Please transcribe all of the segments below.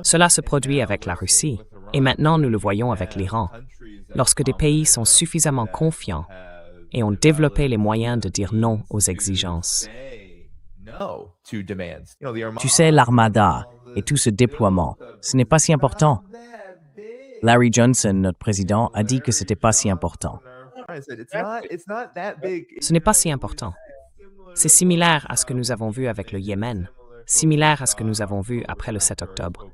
Cela se produit avec la Russie, et maintenant nous le voyons avec l'Iran. Lorsque des pays sont suffisamment confiants et ont développé les moyens de dire non aux exigences. Tu sais, l'armada et tout ce déploiement, ce n'est pas si important. Larry Johnson, notre président, a dit que ce n'était pas si important. Ce n'est pas si important. C'est similaire à ce que nous avons vu avec le Yémen, similaire à ce que nous avons vu après le 7 octobre.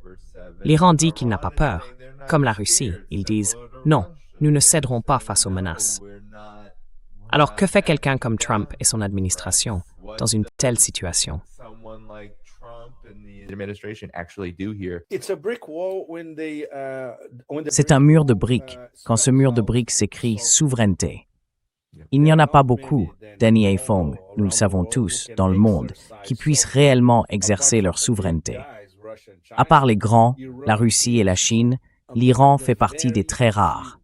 L'Iran dit qu'il n'a pas peur. Comme la Russie, ils disent « Non, nous ne céderons pas face aux menaces ». Alors que fait quelqu'un comme Trump et son administration dans une telle situation? C'est un mur de briques, quand ce mur de briques s'écrit « souveraineté ». Il n'y en a pas beaucoup, Danny et Fong, nous le savons tous, dans le monde, qui puissent réellement exercer leur souveraineté. À part les grands, la Russie et la Chine, l'Iran fait partie des très rares.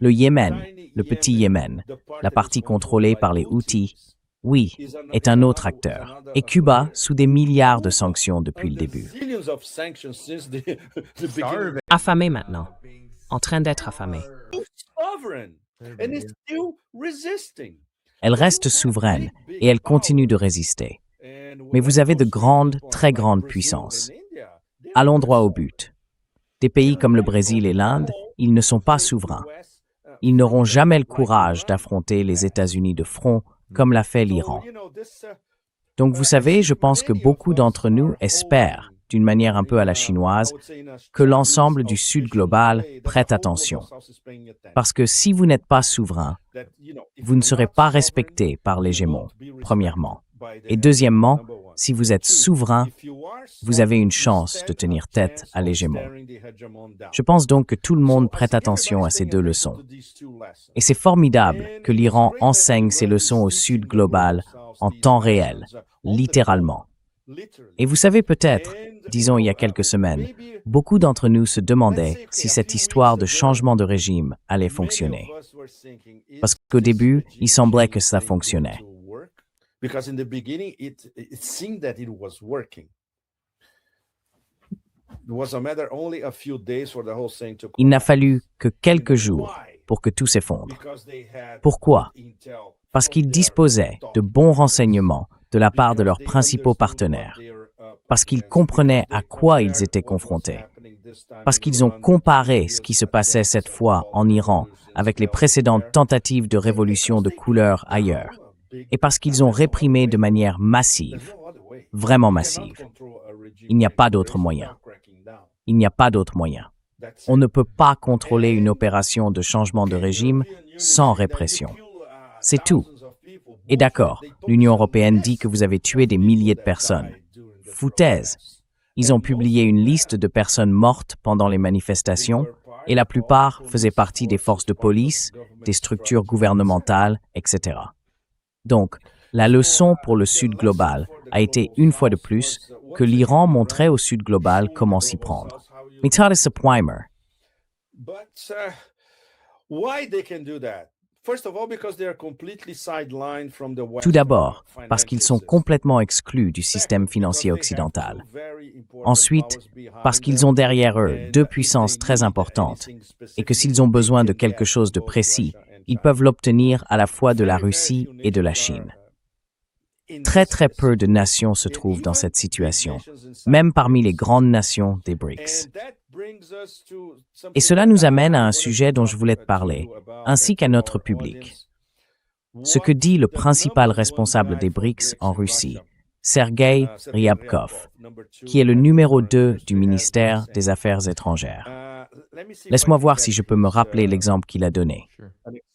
Le Yémen, le petit Yémen, la partie contrôlée par les Houthis, oui, est un autre acteur. Et Cuba, sous des milliards de sanctions depuis le début. Affamé maintenant, en train d'être affamé. Elle reste souveraine et elle continue de résister. Mais vous avez de grandes, très grandes puissances. Allons droit au but. Des pays comme le Brésil et l'Inde, ils ne sont pas souverains. Ils n'auront jamais le courage d'affronter les États-Unis de front comme l'a fait l'Iran. Donc vous savez, je pense que beaucoup d'entre nous espèrent, d'une manière un peu à la chinoise, que l'ensemble du Sud global prête attention. Parce que si vous n'êtes pas souverain, vous ne serez pas respecté par l'hégémon, premièrement. Et deuxièmement, si vous êtes souverain, vous avez une chance de tenir tête à l'hégémon. Je pense donc que tout le monde prête attention à ces deux leçons. Et c'est formidable que l'Iran enseigne ces leçons au Sud global en temps réel, littéralement. Et vous savez peut-être, disons il y a quelques semaines, beaucoup d'entre nous se demandaient si cette histoire de changement de régime allait fonctionner. Parce qu'au début, il semblait que ça fonctionnait. Il n'a fallu que quelques jours pour que tout s'effondre. Pourquoi? Parce qu'ils disposaient de bons renseignements de la part de leurs principaux partenaires, parce qu'ils comprenaient à quoi ils étaient confrontés, parce qu'ils ont comparé ce qui se passait cette fois en Iran avec les précédentes tentatives de révolution de couleur ailleurs, et parce qu'ils ont réprimé de manière massive, vraiment massive. Il n'y a pas d'autre moyen. Il n'y a pas d'autre moyen. On ne peut pas contrôler une opération de changement de régime sans répression. C'est tout. Et d'accord, l'Union européenne dit que vous avez tué des milliers de personnes. Foutaise. Ils ont publié une liste de personnes mortes pendant les manifestations et la plupart faisaient partie des forces de police, des structures gouvernementales, etc. Donc, la leçon pour le Sud global a été une fois de plus que l'Iran montrait au Sud global comment s'y prendre. Mais ça, c'est primer. Tout d'abord, parce qu'ils sont complètement exclus du système financier occidental. Ensuite, parce qu'ils ont derrière eux deux puissances très importantes et que s'ils ont besoin de quelque chose de précis, ils peuvent l'obtenir à la fois de la Russie et de la Chine. Très très peu de nations se trouvent dans cette situation, même parmi les grandes nations des BRICS. Et cela nous amène à un sujet dont je voulais te parler, ainsi qu'à notre public. Ce que dit le principal responsable des BRICS en Russie, Sergei Ryabkov, qui est le numéro 2 du ministère des Affaires étrangères. Laisse-moi voir si je peux me rappeler l'exemple qu'il a donné.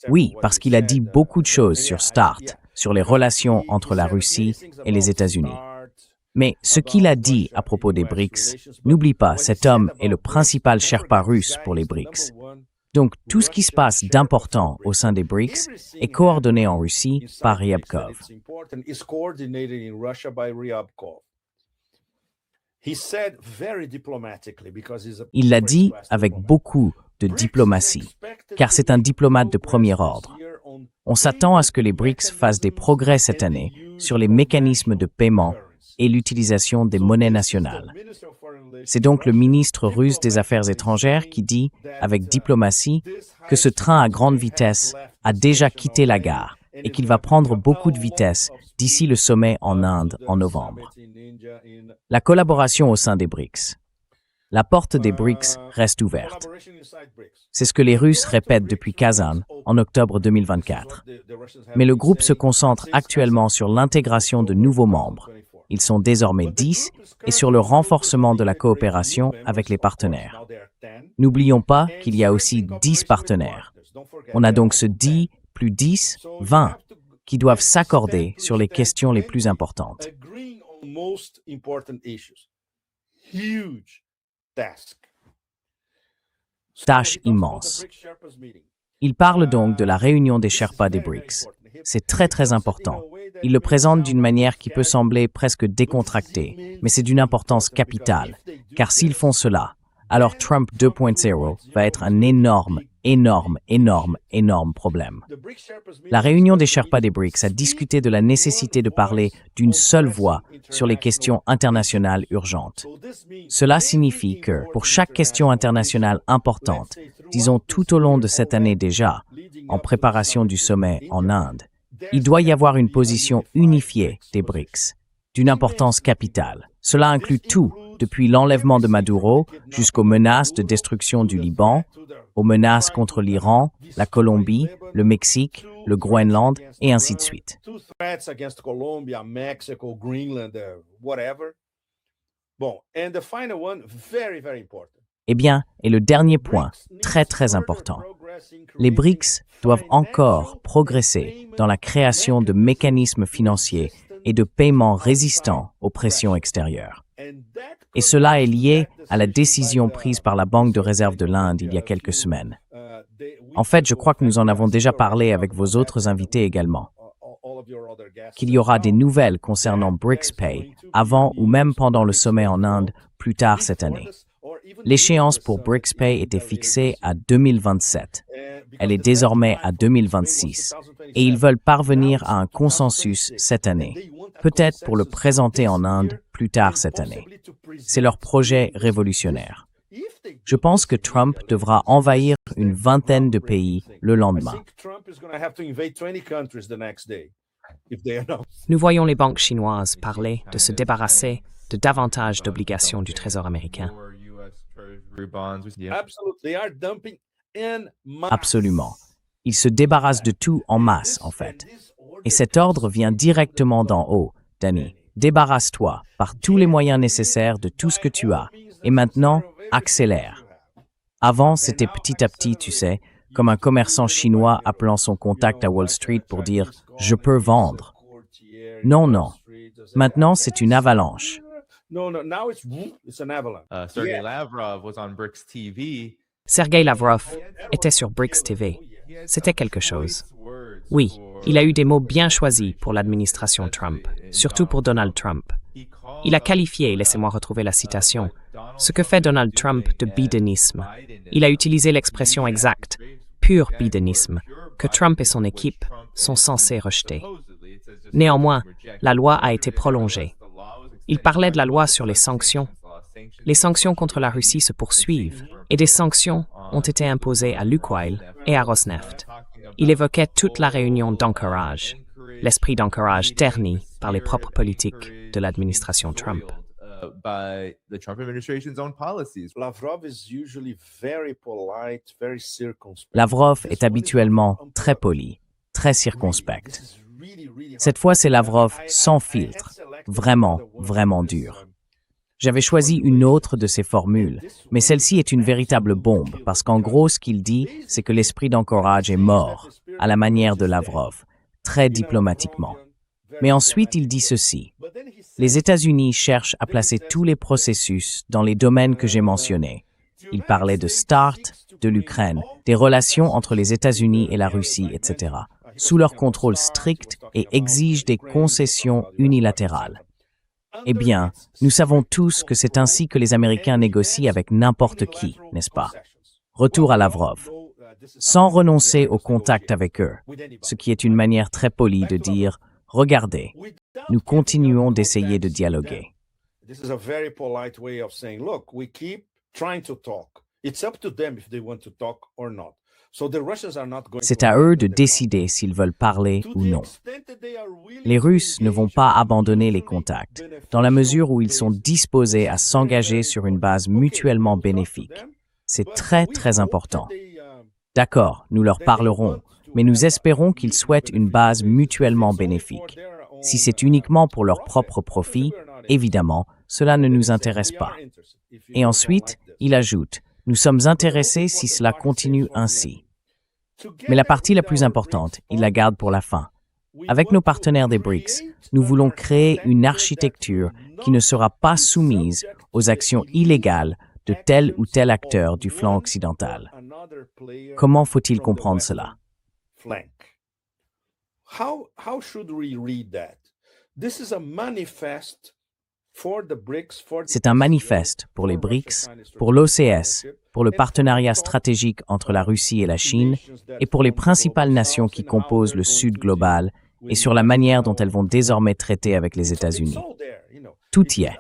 Oui, parce qu'il a dit beaucoup de choses sur START, sur les relations entre la Russie et les États-Unis. Mais ce qu'il a dit à propos des BRICS, n'oublie pas, cet homme est le principal Sherpa russe pour les BRICS. Donc, tout ce qui se passe d'important au sein des BRICS est coordonné en Russie par Ryabkov. Il l'a dit avec beaucoup de diplomatie, car c'est un diplomate de premier ordre. On s'attend à ce que les BRICS fassent des progrès cette année sur les mécanismes de paiement et l'utilisation des monnaies nationales. C'est donc le ministre russe des Affaires étrangères qui dit, avec diplomatie, que ce train à grande vitesse a déjà quitté la gare et qu'il va prendre beaucoup de vitesse d'ici le sommet en Inde en novembre. La collaboration au sein des BRICS. La porte des BRICS reste ouverte. C'est ce que les Russes répètent depuis Kazan en octobre 2024. Mais le groupe se concentre actuellement sur l'intégration de nouveaux membres. Ils sont désormais 10 et sur le renforcement de la coopération avec les partenaires. N'oublions pas qu'il y a aussi 10 partenaires. On a donc ce 10 plus 10, 20, qui doivent s'accorder sur les questions les plus importantes. Tâche immense. Il parle donc de la réunion des Sherpas des BRICS. C'est très important. Il le présente d'une manière qui peut sembler presque décontractée, mais c'est d'une importance capitale, car s'ils font cela, alors Trump 2.0 va être un énorme problème. La réunion des Sherpas des BRICS a discuté de la nécessité de parler d'une seule voix sur les questions internationales urgentes. Cela signifie que, pour chaque question internationale importante, disons tout au long de cette année déjà, en préparation du sommet en Inde, il doit y avoir une position unifiée des BRICS, d'une importance capitale. Cela inclut tout, depuis l'enlèvement de Maduro jusqu'aux menaces de destruction du Liban, aux menaces contre l'Iran, la Colombie, le Mexique, le Groenland, et ainsi de suite. Eh bien, et le dernier point, très important. Les BRICS doivent encore progresser dans la création de mécanismes financiers et de paiements résistants aux pressions extérieures. Et cela est lié à la décision prise par la Banque de réserve de l'Inde il y a quelques semaines. En fait, je crois que nous en avons déjà parlé avec vos autres invités également. Qu'il y aura des nouvelles concernant BRICS-Pay avant ou même pendant le sommet en Inde plus tard cette année. L'échéance pour BRICS-Pay était fixée à 2027. Elle est désormais à 2026 et ils veulent parvenir à un consensus cette année, peut-être pour le présenter en Inde plus tard cette année. C'est leur projet révolutionnaire. Je pense que Trump devra envahir une vingtaine de pays le lendemain. Nous voyons les banques chinoises parler de se débarrasser de davantage d'obligations du Trésor américain. Absolument. Ils se débarrassent de tout en masse, en fait. Et cet ordre vient directement d'en haut, Danny. Débarrasse-toi par tous les moyens nécessaires de tout ce que tu as. Et maintenant, accélère. Avant, c'était petit à petit, tu sais, comme un commerçant chinois appelant son contact à Wall Street pour dire « je peux vendre ». Non. Maintenant, c'est une avalanche. Sergei Lavrov était sur BRICS TV. C'était quelque chose. Oui, il a eu des mots bien choisis pour l'administration Trump, surtout pour Donald Trump. Il a qualifié, laissez-moi retrouver la citation, ce que fait Donald Trump de bidenisme. Il a utilisé l'expression exacte, pur bidenisme, que Trump et son équipe sont censés rejeter. Néanmoins, la loi a été prolongée. Il parlait de la loi sur les sanctions. Les sanctions contre la Russie se poursuivent et des sanctions ont été imposées à Lukoil et à Rosneft. Il évoquait toute la réunion d'encourage, l'esprit d'encourage terni par les propres politiques de l'administration Trump. Lavrov est habituellement très poli, très circonspect. Cette fois, c'est Lavrov sans filtre, vraiment dur. J'avais choisi une autre de ses formules, mais celle-ci est une véritable bombe, parce qu'en gros, ce qu'il dit, c'est que l'esprit d'encourage est mort, à la manière de Lavrov, très diplomatiquement. Mais ensuite, il dit ceci. Les États-Unis cherchent à placer tous les processus dans les domaines que j'ai mentionnés. Il parlait de START, de l'Ukraine, des relations entre les États-Unis et la Russie, etc., sous leur contrôle strict et exige des concessions unilatérales. Eh bien, nous savons tous que c'est ainsi que les Américains négocient avec n'importe qui, n'est-ce pas? Retour à Lavrov. Sans renoncer au contact avec eux, ce qui est une manière très polie de dire « regardez, nous continuons d'essayer de dialoguer. This is a very polite way of saying, look, we keep trying to talk. It's up to them if they want to talk or not. So the Russians are not going C'est à eux de décider s'ils veulent parler ou non. Les Russes ne vont pas abandonner les contacts, dans la mesure où ils sont disposés à s'engager sur une base mutuellement bénéfique. C'est très, très important. D'accord, nous leur parlerons, mais nous espérons qu'ils souhaitent une base mutuellement bénéfique. Si c'est uniquement pour leur propre profit, évidemment, cela ne nous intéresse pas. Et ensuite, il ajoute, nous sommes intéressés si cela continue ainsi. Mais la partie la plus importante, il la garde pour la fin. Avec nos partenaires des BRICS, nous voulons créer une architecture qui ne sera pas soumise aux actions illégales de tel ou tel acteur du flanc occidental. Comment faut-il comprendre cela? How should we read that? This is a manifest for the BRICS, C'est un manifeste pour les BRICS, pour l'OCS, pour le partenariat stratégique entre la Russie et la Chine, et pour les principales nations qui composent le Sud global, et sur la manière dont elles vont désormais traiter avec les États-Unis. Tout y est.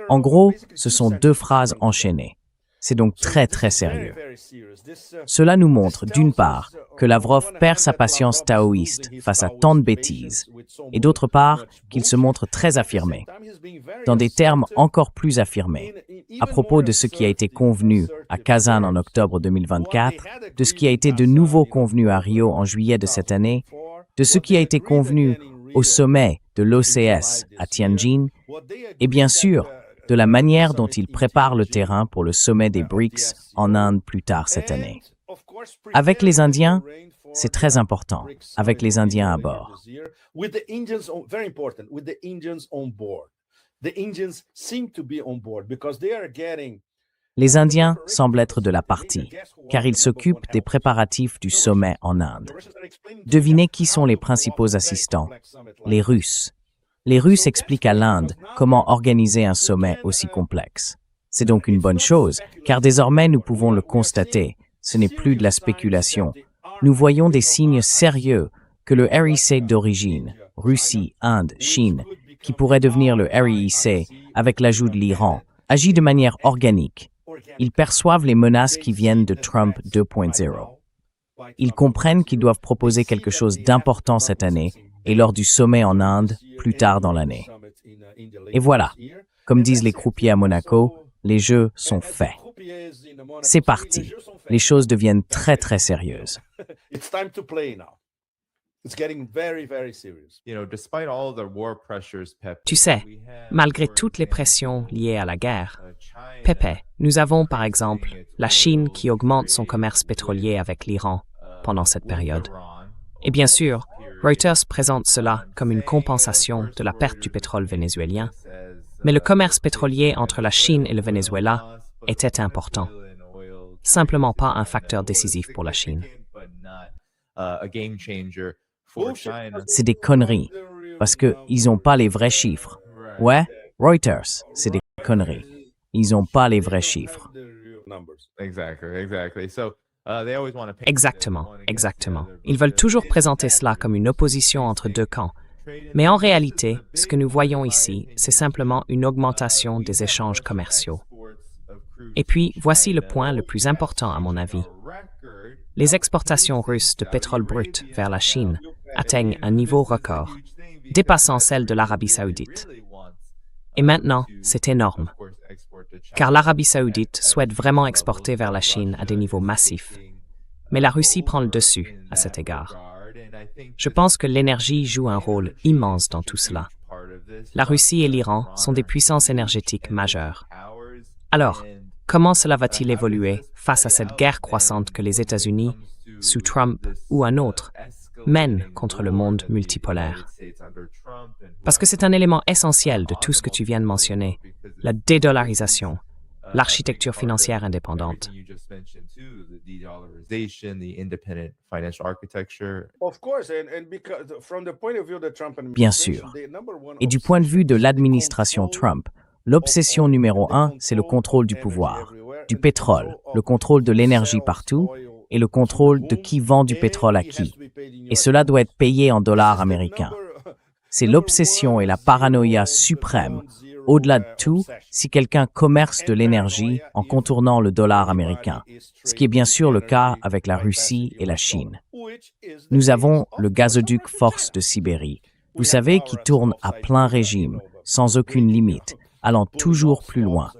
En gros, ce sont deux phrases enchaînées. C'est donc très, très sérieux. Cela nous montre, d'une part, que Lavrov perd sa patience taoïste face à tant de bêtises, et d'autre part, qu'il se montre très affirmé, dans des termes encore plus affirmés, à propos de ce qui a été convenu à Kazan en octobre 2024, de ce qui a été de nouveau convenu à Rio en juillet de cette année, de ce qui a été convenu au sommet de l'OCS à Tianjin, et bien sûr, de la manière dont il prépare le terrain pour le sommet des BRICS en Inde plus tard cette année. Avec les Indiens, c'est très important, avec les Indiens à bord. Les Indiens semblent être de la partie, car ils s'occupent des préparatifs du sommet en Inde. Devinez qui sont les principaux assistants? Les Russes. Les Russes expliquent à l'Inde comment organiser un sommet aussi complexe. C'est donc une bonne chose, car désormais nous pouvons le constater, ce n'est plus de la spéculation. Nous voyons des signes sérieux que le RIC d'origine, Russie, Inde, Chine, qui pourrait devenir le RIC avec l'ajout de l'Iran, agit de manière organique. Ils perçoivent les menaces qui viennent de Trump 2.0. Ils comprennent qu'ils doivent proposer quelque chose d'important cette année et lors du sommet en Inde plus tard dans l'année. Et voilà, comme disent les croupiers à Monaco, les jeux sont faits. C'est parti. Les choses deviennent très très sérieuses. Tu sais, malgré toutes les pressions liées à la guerre, Pepe, nous avons par exemple la Chine qui augmente son commerce pétrolier avec l'Iran pendant cette période. Et bien sûr, Reuters présente cela comme une compensation de la perte du pétrole vénézuélien, mais le commerce pétrolier entre la Chine et le Venezuela était important. Simplement pas un facteur décisif pour la Chine. C'est des conneries, parce qu'ils n'ont pas les vrais chiffres. Ouais, Reuters, c'est des conneries. Ils n'ont pas les vrais chiffres. Exactement, exactement. Ils veulent toujours présenter cela comme une opposition entre deux camps. Mais en réalité, ce que nous voyons ici, c'est simplement une augmentation des échanges commerciaux. Et puis, voici le point le plus important à mon avis. Les exportations russes de pétrole brut vers la Chine atteignent un niveau record, dépassant celle de l'Arabie saoudite. Et maintenant, c'est énorme, car l'Arabie saoudite souhaite vraiment exporter vers la Chine à des niveaux massifs. Mais la Russie prend le dessus à cet égard. Je pense que l'énergie joue un rôle immense dans tout cela. La Russie et l'Iran sont des puissances énergétiques majeures. Alors, comment cela va-t-il évoluer face à cette guerre croissante que les États-Unis, sous Trump ou un autre, mènent contre le monde multipolaire? Parce que c'est un élément essentiel de tout ce que tu viens de mentionner, la dédollarisation, l'architecture financière indépendante. Bien sûr. Et du point de vue de l'administration Trump, l'obsession numéro 1, c'est le contrôle du pouvoir, du pétrole, le contrôle de l'énergie partout et le contrôle de qui vend du pétrole à qui. Et cela doit être payé en dollars américains. C'est l'obsession et la paranoïa suprême. Au-delà de tout, si quelqu'un commerce de l'énergie en contournant le dollar américain, ce qui est bien sûr le cas avec la Russie et la Chine. Nous avons le gazoduc Force de Sibérie, vous savez, qui tourne à plein régime, sans aucune limite, allant toujours plus loin.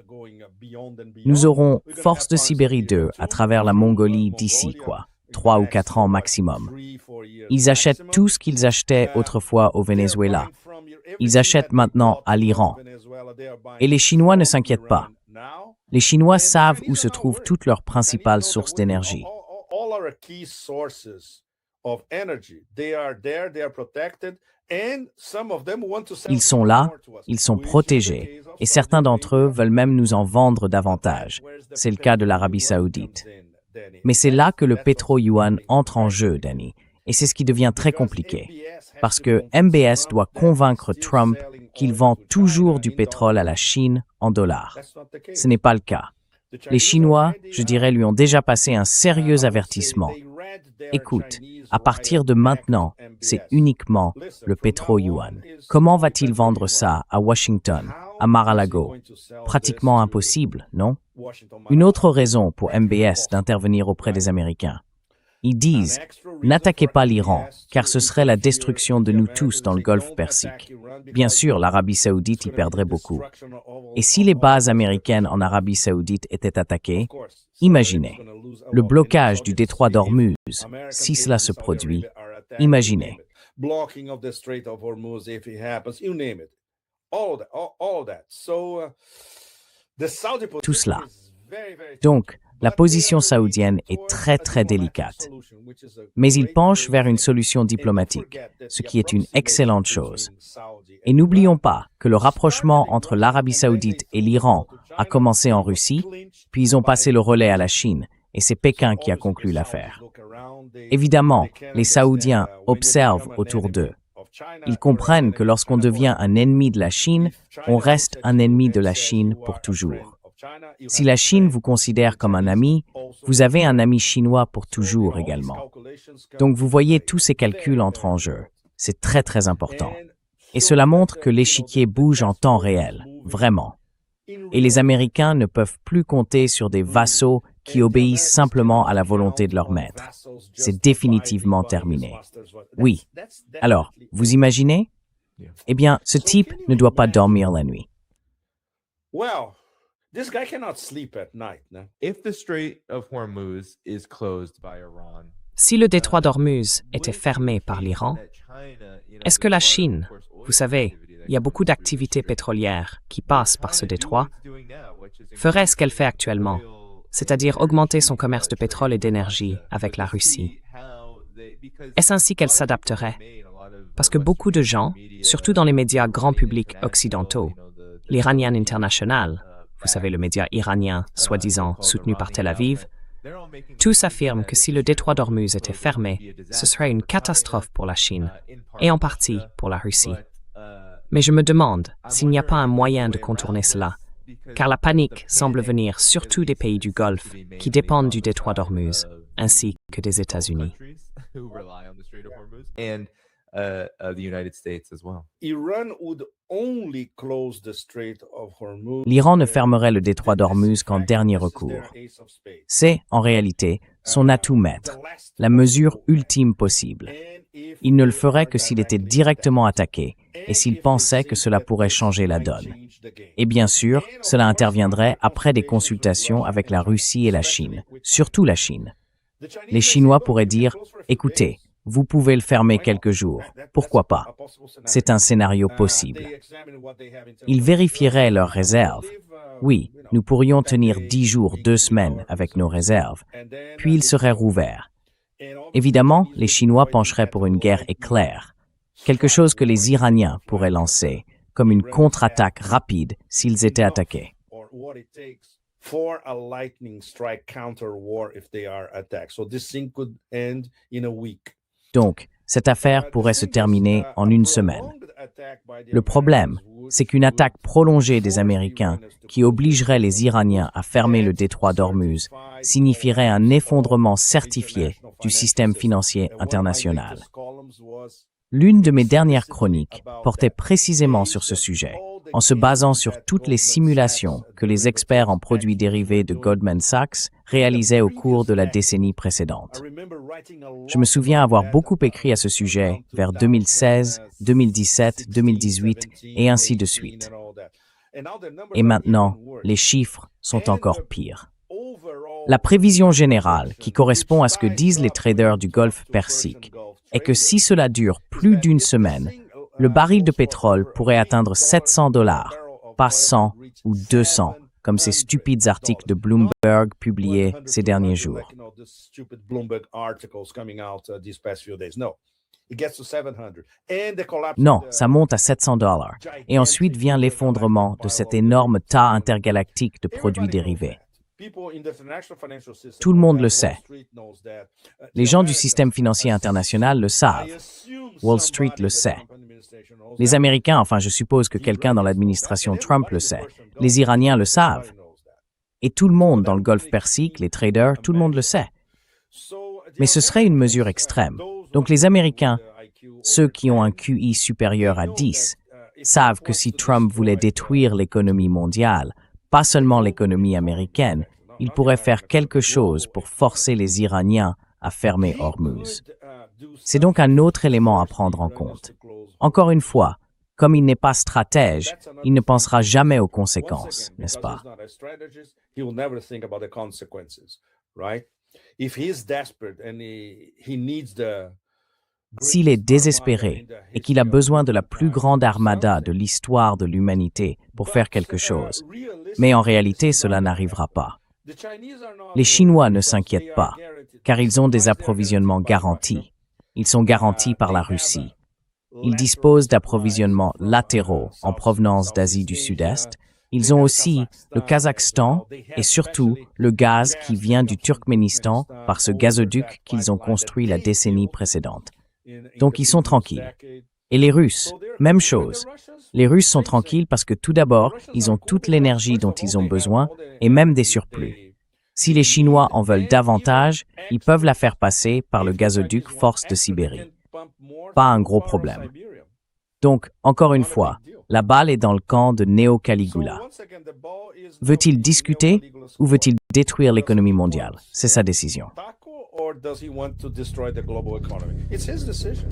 Nous aurons Force de Sibérie 2 à travers la Mongolie d'ici, 3 ou 4 ans maximum. Ils achètent tout ce qu'ils achetaient autrefois au Venezuela. Ils achètent maintenant à l'Iran. Et les Chinois ne s'inquiètent pas. Les Chinois savent où se trouvent toutes leurs principales sources d'énergie. Ils sont là, ils sont protégés, et certains d'entre eux veulent même nous en vendre davantage. C'est le cas de l'Arabie saoudite. Mais c'est là que le pétro-yuan entre en jeu, Danny, et c'est ce qui devient très compliqué, parce que MBS doit convaincre Trump qu'il vend toujours du pétrole à la Chine en dollars. Ce n'est pas le cas. Les Chinois, je dirais, lui ont déjà passé un sérieux avertissement. Écoute, à partir de maintenant, c'est uniquement le pétro-yuan. Comment va-t-il vendre ça à Washington, à Mar-a-Lago? Pratiquement impossible, non? Une autre raison pour MBS d'intervenir auprès des Américains. Ils disent « N'attaquez pas l'Iran, car ce serait la destruction de nous tous dans le Golfe Persique. » Bien sûr, l'Arabie saoudite y perdrait beaucoup. Et si les bases américaines en Arabie saoudite étaient attaquées, imaginez, le blocage du détroit d'Ormuz, si cela se produit, imaginez. Tout cela. Donc, la position saoudienne est très très délicate. Mais il penche vers une solution diplomatique, ce qui est une excellente chose. Et n'oublions pas que le rapprochement entre l'Arabie saoudite et l'Iran a commencé en Russie, puis ils ont passé le relais à la Chine, et c'est Pékin qui a conclu l'affaire. Évidemment, les Saoudiens observent autour d'eux. Ils comprennent que lorsqu'on devient un ennemi de la Chine, on reste un ennemi de la Chine pour toujours. Si la Chine vous considère comme un ami, vous avez un ami chinois pour toujours également. Donc vous voyez tous ces calculs entrent en jeu. C'est très très important. Et cela montre que l'échiquier bouge en temps réel, vraiment. Et les Américains ne peuvent plus compter sur des vassaux qui obéissent simplement à la volonté de leur maître. C'est définitivement terminé. Oui. Alors, vous imaginez? Eh bien, ce type ne doit pas dormir la nuit. This guy cannot sleep at night. No? If the Strait of Hormuz is closed by Iran, Si le détroit d'Ormuz était fermé par l'Iran, est-ce que la Chine, vous savez, il y a beaucoup d'activités pétrolières qui passent par ce détroit, ferait ce qu'elle fait actuellement, c'est-à-dire augmenter son commerce de pétrole et d'énergie avec la Russie? Est-ce ainsi qu'elle s'adapterait? Parce que beaucoup de gens, surtout dans les médias grand public occidentaux, l'Iranian International, vous savez, le média iranien, soi-disant soutenu par Tel Aviv, tous affirment que si le détroit d'Ormuz était fermé, ce serait une catastrophe pour la Chine, et en partie pour la Russie. Mais je me demande s'il n'y a pas un moyen de contourner cela, car la panique semble venir surtout des pays du Golfe qui dépendent du détroit d'Ormuz, ainsi que des États-Unis. L'Iran ne fermerait le détroit d'Ormuz qu'en dernier recours. C'est, en réalité, son atout maître, la mesure ultime possible. Il ne le ferait que s'il était directement attaqué et s'il pensait que cela pourrait changer la donne. Et bien sûr, cela interviendrait après des consultations avec la Russie et la Chine, surtout la Chine. Les Chinois pourraient dire « Écoutez, vous pouvez le fermer quelques jours. Pourquoi pas? C'est un scénario possible. » Ils vérifieraient leurs réserves. Oui, nous pourrions tenir 10 jours, 2 semaines avec nos réserves. Puis ils seraient rouverts. Évidemment, les Chinois pencheraient pour une guerre éclair, quelque chose que les Iraniens pourraient lancer, comme une contre-attaque rapide s'ils étaient attaqués. For a lightning strike counter war if they are attacked. So this thing could end in a week. Donc, cette affaire pourrait se terminer en une semaine. Le problème, c'est qu'une attaque prolongée des Américains qui obligerait les Iraniens à fermer le détroit d'Ormuz signifierait un effondrement certifié du système financier international. L'une de mes dernières chroniques portait précisément sur ce sujet, en se basant sur toutes les simulations que les experts en produits dérivés de Goldman Sachs réalisaient au cours de la décennie précédente. Je me souviens avoir beaucoup écrit à ce sujet vers 2016, 2017, 2018 et ainsi de suite. Et maintenant, les chiffres sont encore pires. La prévision générale, qui correspond à ce que disent les traders du Golfe Persique, est que si cela dure plus d'une semaine, le baril de pétrole pourrait atteindre $700, pas 100 ou 200, comme ces stupides articles de Bloomberg publiés ces derniers jours. Non, ça monte à $700. Et ensuite vient l'effondrement de cet énorme tas intergalactique de produits dérivés. Tout le monde le sait. Les gens du système financier international le savent. Wall Street le sait. Les Américains, enfin je suppose que quelqu'un dans l'administration Trump le sait. Les Iraniens le savent. Et tout le monde dans le Golfe Persique, les traders, tout le monde le sait. Mais ce serait une mesure extrême. Donc les Américains, ceux qui ont un QI supérieur à 10, savent que si Trump voulait détruire l'économie mondiale, pas seulement l'économie américaine, il pourrait faire quelque chose pour forcer les Iraniens à fermer Hormuz. C'est donc un autre élément à prendre en compte. Encore une fois, comme il n'est pas stratège, il ne pensera jamais aux conséquences, n'est-ce pas? S'il est désespéré et qu'il a besoin de la plus grande armada de l'histoire de l'humanité pour faire quelque chose, mais en réalité cela n'arrivera pas. Les Chinois ne s'inquiètent pas, car ils ont des approvisionnements garantis. Ils sont garantis par la Russie. Ils disposent d'approvisionnements latéraux en provenance d'Asie du Sud-Est. Ils ont aussi le Kazakhstan et surtout le gaz qui vient du Turkménistan par ce gazoduc qu'ils ont construit la décennie précédente. Donc ils sont tranquilles. Et les Russes, même chose. Les Russes sont tranquilles parce que tout d'abord, ils ont toute l'énergie dont ils ont besoin et même des surplus. Si les Chinois en veulent davantage, ils peuvent la faire passer par le gazoduc Force de Sibérie. Pas un gros problème. Donc, encore une fois, la balle est dans le camp de Neo Caligula. Veut-il discuter ou veut-il détruire l'économie mondiale? C'est sa décision. Or does he want to destroy the global economy? It's his decision.